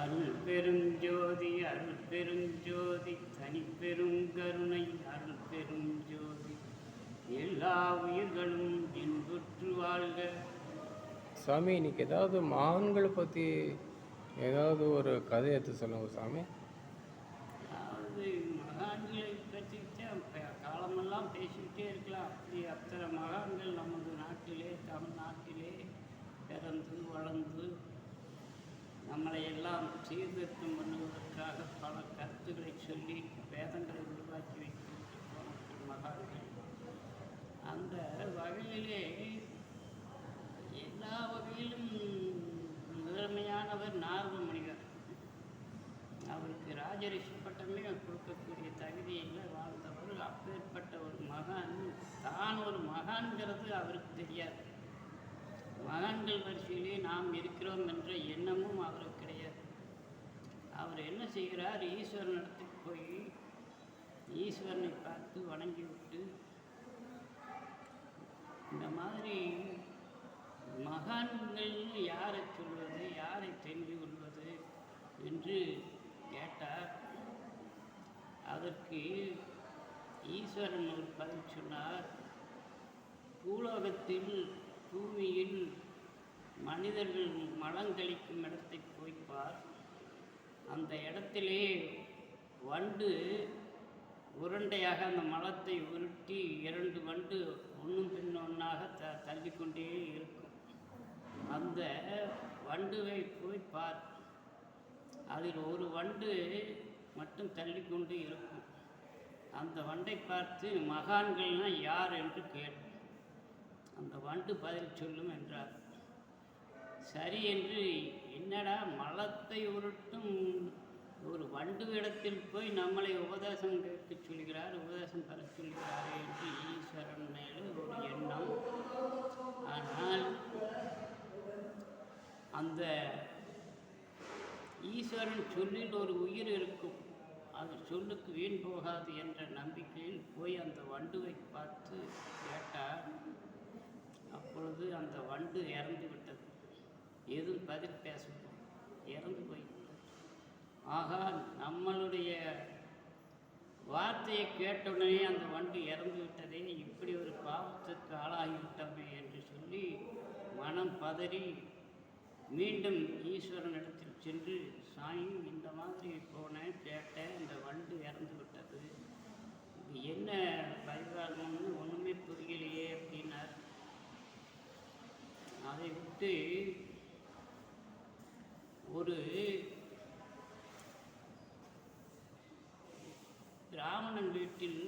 அருள் பெருஞ்சோதி அருள் பெருஞ்சோதி தனிப்பெருங்கருணை அருள் பெருஞ்சோதி எல்லா உயிர்களும் இன்புற்று வாழ்க. சாமி, இன்னைக்கு ஏதாவது மகான்களை பற்றி ஏதாவது ஒரு கதை எடுத்து சொல்லுங்க சாமி. அதாவது மகான்களை பற்றி காலமெல்லாம் பேசிக்கிட்டே இருக்கலாம். அப்படி அத்தனை மகான்கள் நமது நாட்டிலே தமிழ்நாட்டிலே பிறந்து வளர்ந்து நம்மளை எல்லாம் சீர்திருத்தம் பண்ணுவதற்காக பல கருத்துக்களை சொல்லி வேதங்களை உருவாக்கி வைத்துவிட்டு போன மகான்கள். அந்த வகையிலே எல்லா வகையிலும் முதன்மையானவர் நாரத முனிவர். அவருக்கு ராஜரிஷி பட்டமே கொடுக்கக்கூடிய தகுதியில் வாழ்ந்தவர். அப்பேற்பட்ட ஒரு மகான் தான் ஒரு மகான்கிறது அவருக்கு தெரியாது. மகான்கள் வரிசையிலே நாம் இருக்கிறோம் என்ற எண்ணமும் அவருக்கு கிடையாது. அவர் என்ன செய்கிறார், ஈஸ்வரனிடத்துக்கு போய் ஈஸ்வரனை பார்த்து வணங்கி விட்டு இந்த மாதிரி மகான்கள் யாரை சொல்வது, யாரை தெரிந்து கொள்வது என்று கேட்டார். அதற்கு ஈஸ்வரன் ஒரு பதில் சொன்னார். பூலோகத்தில் பூமியில் மனிதர்கள் மலங்கழிக்கும் இடத்தை போய்ப்பார். அந்த இடத்திலே வண்டு உருண்டையாக அந்த மலத்தை உருட்டி 2 வண்டு ஒன்றும் பின் ஒன்றாக தள்ளிக்கொண்டே இருக்கும். அந்த வண்டுவை போய் பார். அதில் ஒரு வண்டு மட்டும் தள்ளிக்கொண்டு இருக்கும். அந்த வண்டை பார்த்து மகான்கள்னால் யார் என்று கேட்டு அந்த வண்டு பதில் சொல்லும் என்றார். சரி என்று, என்னடா மலத்தை உருட்டும் ஒரு வண்டு இடத்தில் போய் நம்மளை உபதேசம் கேட்க சொல்கிறார், உபதேசம் பெற சொல்கிறார் என்று ஈஸ்வரன் மேலே ஒரு எண்ணம். ஆனால் அந்த ஈஸ்வரன் சொல்லில் ஒரு உயிர் இருக்கும், அது சொல்லுக்கு வீண் போகாது என்ற நம்பிக்கையில் போய் அந்த வண்டுவை பார்த்து கேட்டார். அப்பொழுது அந்த வண்டு இறந்து விட்டது. எதுவும் பதில் பேசணும், இறந்து போய்விட்டது. ஆகா, நம்மளுடைய வார்த்தையை கேட்டவுடனே அந்த வண்டு இறந்து விட்டதே, இப்படி ஒரு பாவத்துக்கு ஆளாகிவிட்டோமே என்று சொல்லி மனம் பதறி மீண்டும் ஈஸ்வரனிடத்தில் சென்று, சாமி இந்த மாதிரி போனேன், கேட்டேன், இந்த வண்டு இறந்து விட்டது, இது என்ன பரிகாரம்னு ஒன்றுமே புரியலையே அப்படின்னார். அதை விட்டு ஒரு பிராமணன் வீட்டில்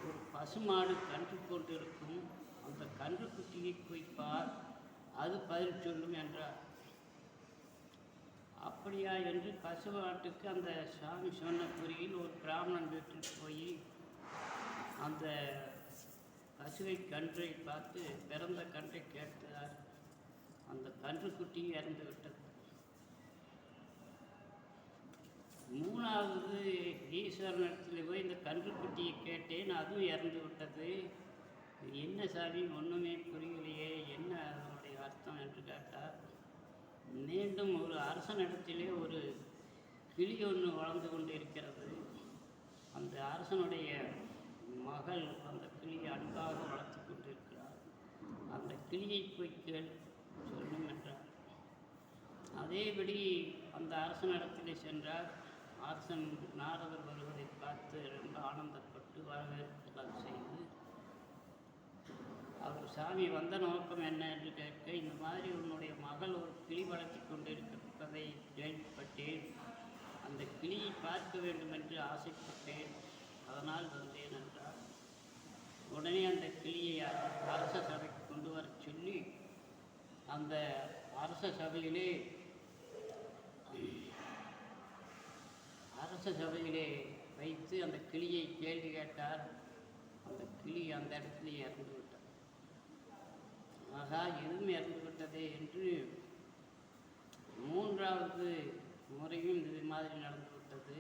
ஒரு பசுமாடு கன்று கொண்டிருக்கும். அந்த கன்றுக்குட்டியை போய்ப்பார், அது பதில் சொல்லும் என்றார். அப்படியா என்று பசுமாட்டுக்கு அந்த சாமி சொன்ன குறியில் ஒரு பிராமணன் வீட்டில் போய் அந்த பசுவை கன்றை பார்த்து பிறந்த கன்றை கேட்டார். அந்த கன்றுக்குட்டியும் இறந்து விட்டது. 3வது ஈஸ்வரனிடத்தில் போய் இந்த கன்றுக்குட்டியை கேட்டேன், அதுவும் இறந்து விட்டது. என்ன சாமி ஒன்றுமே புரியலையே, என்ன அதனுடைய அர்த்தம் என்று கேட்டார். மீண்டும் ஒரு அரசனிடத்திலே ஒரு கிளி ஒன்று வளர்ந்து கொண்டு இருக்கிறது. அந்த அரசனுடைய மகள் அந்த கிளியை அன்பாக வளர்த்து கொண்டிருக்கிறார். அந்த கிளியை போய் கேள் சொல்லும் என்றார். அதேபடி அந்த அரசனிடத்திலே சென்றார். அரசன் நாரதர் வருவதை பார்த்து ரொம்ப ஆனந்தப்பட்டு வரவேற்பெல்லாம் செய்து, அவர் சாமி வந்த நோக்கம் என்ன என்று கேட்க, இந்த மாதிரி உன்னுடைய மகள் ஒரு கிளி வளர்த்தி கொண்டிருப்பதை கேள்விப்பட்டேன், அந்த கிளியை பார்க்க வேண்டும் என்று ஆசைப்பட்டேன், அதனால் வந்தேன் என்றார். உடனே அந்த கிளியை அரச சபைக்கு கொண்டு வர சொல்லி அந்த அரச சபையிலே வைத்து அந்த கிளியை கேள்வி கேட்டார். அந்த கிளி அந்த இடத்துல இறந்து விட்டது. ஆகா, எதுவும் இறந்து விட்டதே என்று 3வது முறையும் இது மாதிரி நடந்து விட்டது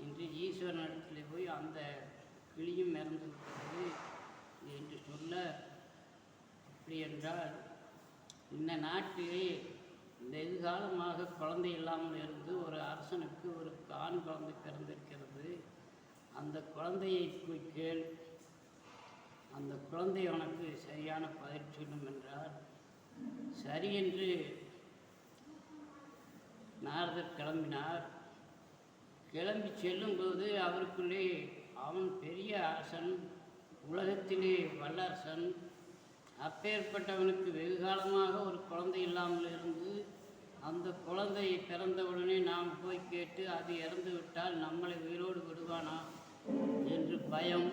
என்று ஈஸ்வரனிடத்தில் போய் அந்த கிளியும் இறந்து விட்டது என்று சொல்ல, அப்படி என்றால் இந்த நாட்டிலே வெகு காலமாக குழந்தை இல்லாமல் இருந்து ஒரு அரசனுக்கு ஒரு ஆண் குழந்தை பிறந்திருக்கிறது. அந்த குழந்தையை போய் கேள், அந்த குழந்தை உனக்கு சரியான பதில் சொல்லும் என்றார். சரி என்று நாரதர் கிளம்பினார். கிளம்பி செல்லும்போது அவருக்குள்ளே அவன் பெரிய அரசன், உலகத்திலே வல்லரசன், அப்பேற்பட்டவனுக்கு வெகு காலமாக ஒரு குழந்தை இல்லாமல் இருந்து அந்த குழந்தை பிறந்தவுடனே நாம் போய் கேட்டு அது இறந்து விட்டால் நம்மளை உயிரோடு விடுவானா என்று பயம்.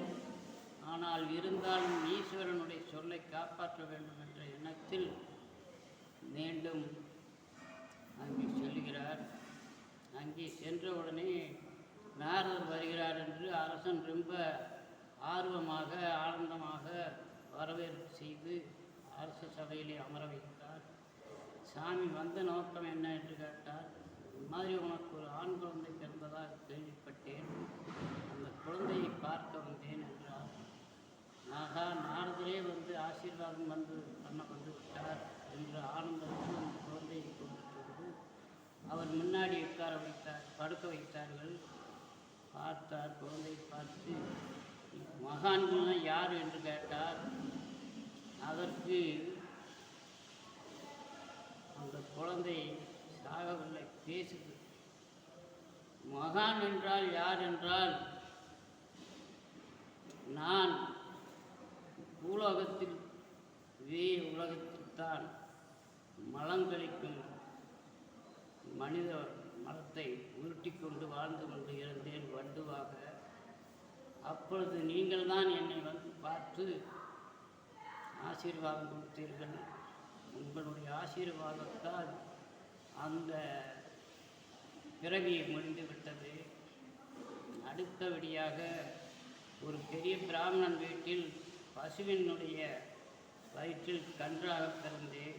ஆனால் இருந்தாலும் ஈஸ்வரனுடைய சொல்லை காப்பாற்ற வேண்டும் என்ற எண்ணத்தில் மீண்டும் அங்கே செல்கிறார். அங்கே சென்றவுடனே நாரதர் வருகிறார் என்று அரசன் ரொம்ப ஆர்வமாக ஆனந்தமாக வரவேற்பு செய்து அரச சபையிலே அமர வைத்தார். சாமி வந்த நோக்கம் என்ன என்று கேட்டார். இந்த மாதிரி உனக்கு ஒரு ஆண் குழந்தை பிறந்ததாக கேள்விப்பட்டேன், அந்த குழந்தையை பார்க்க வந்தேன் என்றார். நாரதரே வந்து ஆசீர்வாதம் பண்ண விட்டார் என்று ஆனந்தத்தில் அந்த குழந்தையை கொண்டு சென்று அவர் முன்னாடி உட்கார வைத்தார், படுக்க வைத்தார்கள். பார்த்தார், குழந்தையை பார்த்து மகான்கள்லாம் யார் என்று கேட்டார். அதற்கு அந்த குழந்தை சாகவில்லை, பேசுது. மகான் என்றால் யார் என்றால், நான் பூலோகத்தில் உலகத்தில்தான் மலங்களிக்கும் மனித மலத்தை உருட்டி கொண்டு வாழ்ந்து கொண்டு இருந்தேன் வண்டுவாக. அப்பொழுது நீங்கள் தான் என்னை வந்து பார்த்து ஆசீர்வாதம் கொடுத்தீர்கள். உங்களுடைய ஆசீர்வாதத்தால் அந்த பிறவியை முடிந்துவிட்டது. அடுத்தபடியாக ஒரு பெரிய பிராமணன் வீட்டில் பசுவினுடைய வயிற்றில் கன்றாக பிறந்தேன்.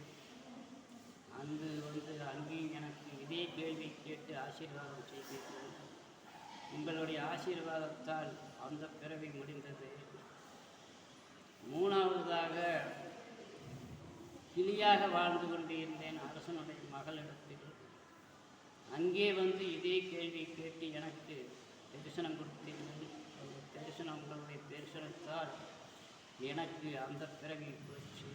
அங்கு வந்து அங்கேயும் எனக்கு இதே கேள்வி கேட்டு ஆசீர்வாதம் செய்தீர்கள். உங்களுடைய ஆசீர்வாதத்தால் அந்த பிறவி முடிந்தது. மூணாவதாக கிளியாக வாழ்ந்து கொண்டு இருந்தேன் அரசனுடைய மகளிடத்தில். அங்கே வந்து இதே கேள்வி கேட்டு எனக்கு தரிசனம் கொடுத்தீர்கள். அந்த தரிசனம், உங்களுடைய தரிசனத்தால் எனக்கு அந்த பிறவி போச்சு.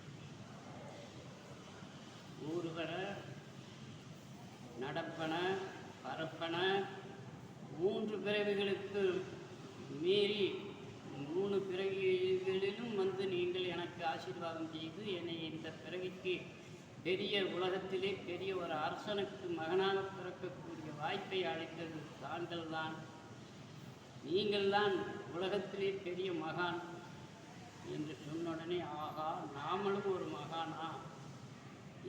ஊர்வன, நடப்பன, பரப்பன, 3 பிறவிகளுக்கு மீறி 3 பிறவிகளிலும் வந்து நீங்கள் எனக்கு ஆசீர்வாதம் செய்து என்னை இந்த பிறவிக்கு பெரிய உலகத்திலே பெரிய ஒரு அரசனுக்கு மகனாக பிறக்கக்கூடிய வாய்ப்பை அளித்தது தாங்கள் தான். நீங்கள் தான் உலகத்திலே பெரிய மகான் என்று சொன்னுடனே, ஆகா நாமளும் ஒரு மகானா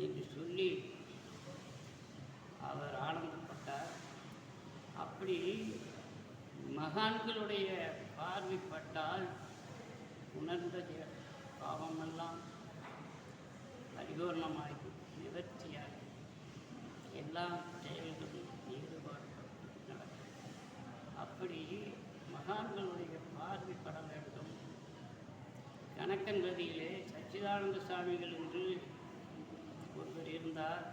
என்று சொல்லி அவர் ஆனந்தப்பட்டார். அப்படி மகான்களுடைய பார்வைப்பட்டால் உணர்ந்த பாவமெல்லாம் பரிபூர்ணமாகி நிவர்த்தியாகி எல்லா செயல்களும் ஈடுபாடு நடக்கும். அப்படி மகான்களுடைய பார்வைப்பட வேண்டும். கணக்கன்பதியிலே சச்சிதானந்த சுவாமிகள் என்று ஒருவர் இருந்தார்.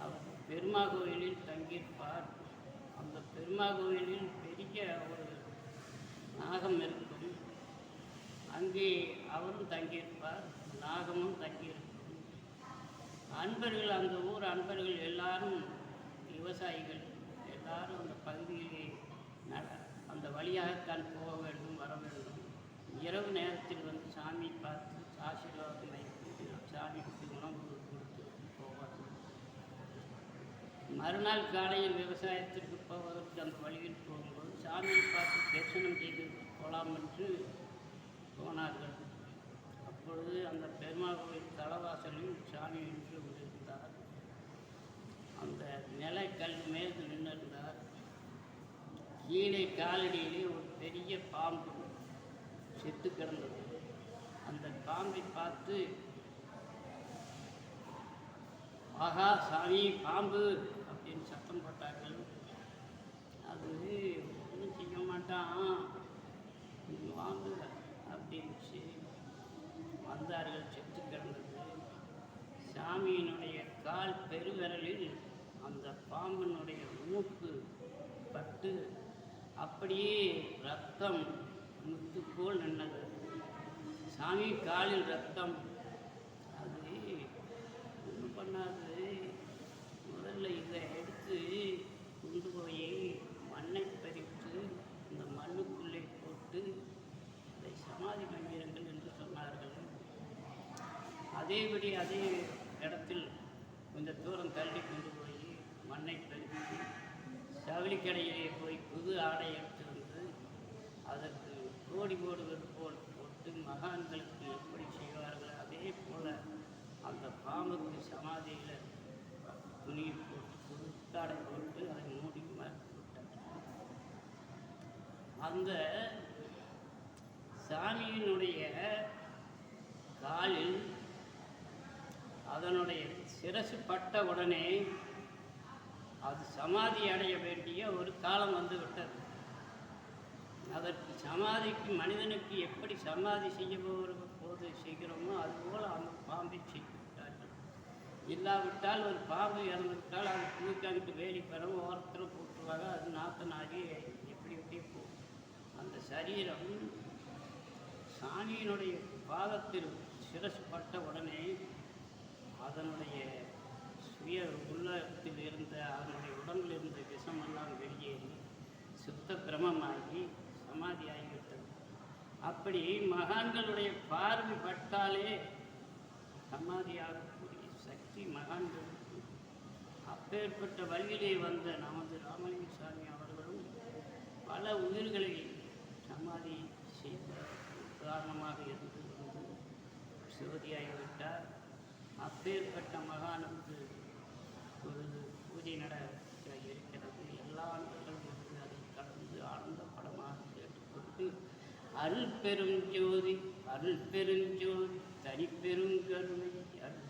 அவர் பெருமா கோயிலில் தங்கியிருப்பார். அந்த பெருமா கோயிலில் பெரிய ஒரு நாகம் இருக்கும். அங்கே அவரும் தங்கியிருப்பார், நாகமும் தங்கியிருக்கும். அன்பர்கள், அந்த ஊர் அன்பர்கள் எல்லாரும் விவசாயிகள். எல்லாரும் அந்த பகுதியிலே அந்த வழியாகத்தான் போக வேண்டும், வர வேண்டும். இரவு நேரத்தில் வந்து சாமி பார்த்து ஆசீர்வாதம் வைத்து சாமிக்கு உணவு கொடுத்து போவார்கள். மறுநாள் காலையில் விவசாயத்திற்கு போவதற்கு அந்த வழியில் போகும்போது சாமியை பார்த்து தரிசனம் செய்து போகலாம் என்று போனார்கள். அப்பொழுது அந்த பெருமாள் கோயில் தலவாசலில் சாமி நின்று கொண்டிருந்தார். அந்த நிலைக்கல் மேல் நின்றிருந்தார். கீழே காலடியிலே ஒரு பெரிய பாம்பு செத்து கிடந்தது. அந்த பாம்பை பார்த்து, ஆகா சாமி பாம்பு அப்படின்னு சத்தம் போட்டார்கள். அது ஒன்றும் செய்ய மாட்டான், வாங்க அப்படின்ச்சு. வந்தார்கள். செத்து கிடந்தது. சாமியினுடைய கால் கால் பெருவிரலில் அந்த பாம்பனுடைய மூக்கு பட்டு அப்படியே ரத்தம் முத்து போல் நின்னது. சாமி காலில் ரத்தம். அது ஒன்றும் பண்ணாது. முதல்ல இதை எடுத்து கொண்டு போய் மண்ணை பறித்து இந்த மண்ணுக்குள்ளே போட்டு அதை சமாதி பண்ணிடுங்கள் என்று சொன்னார்கள். அதேபடி அதே இடத்தில் கொஞ்சம் தூரம் தள்ளி கொண்டு போய் மண்ணை பறித்து ஜவுளிக்கடையிலே போய் புது ஆடை எடுத்து வந்து அதற்கு கோடி போடுவது போல் போட்டு மகான்களுக்கு எப்படி செய்வார்கள் அதே போல் அந்த பாம்புக்கு சமாதியில் துணியை போட்டு புதுத்தாடை போட்டு அதை மூடி மறைத்து விட்டார். அந்த சாமியினுடைய காலில் அதனுடைய சிரசு பட்ட உடனே அது சமாதி அடைய வேண்டிய ஒரு காலம் வந்து விட்டது. அதற்கு சமாதிக்கு மனிதனுக்கு எப்படி சமாதி செய்ய போது செய்கிறோமோ அதுபோல் அந்த பாம்பை செய்து விட்டார்கள். இல்லாவிட்டால் ஒரு பாம்பு இறந்துவிட்டால் அது தூக்காங்கிட்டு வேலி பெறும் ஓரத்தில் போட்டுருவாங்க. அது நாத்தனாகி எப்படி எப்படி போகும். அந்த சரீரம் சாமியினுடைய பாதத்தில் சிரசு பட்ட உடனே அதனுடைய சுய உள்ளத்தில் இருந்த அதனுடைய உடம்பில் இருந்த விஷமெல்லாம் வெளியேறி சுத்த பிரமமாகி சமாதி ஆகிவிட்டது. அப்படி மகான்களுடைய பார்வை பட்டாலே சமாதியாகக்கூடிய சக்தி மகான்களுக்கு. அப்பேற்பட்ட வழியிலே வந்த நமது ராமலிங்க சாமி அவர்களும் பல உயிர்களை சமாதி செய்த உதாரணமாக இருந்து வந்து சிவதியாகிவிட்டார். அப்பேற்பட்ட மகானுக்கு ஒரு பூஜை நட இருக்கிறது. எல்லா ஆண்டுகளும் வந்து அதை கடந்து ஆனந்த படமாக கேட்டுக்கொண்டு அருள் பெரும் ஜோதி தனிப்பெரும் கருணை அருள்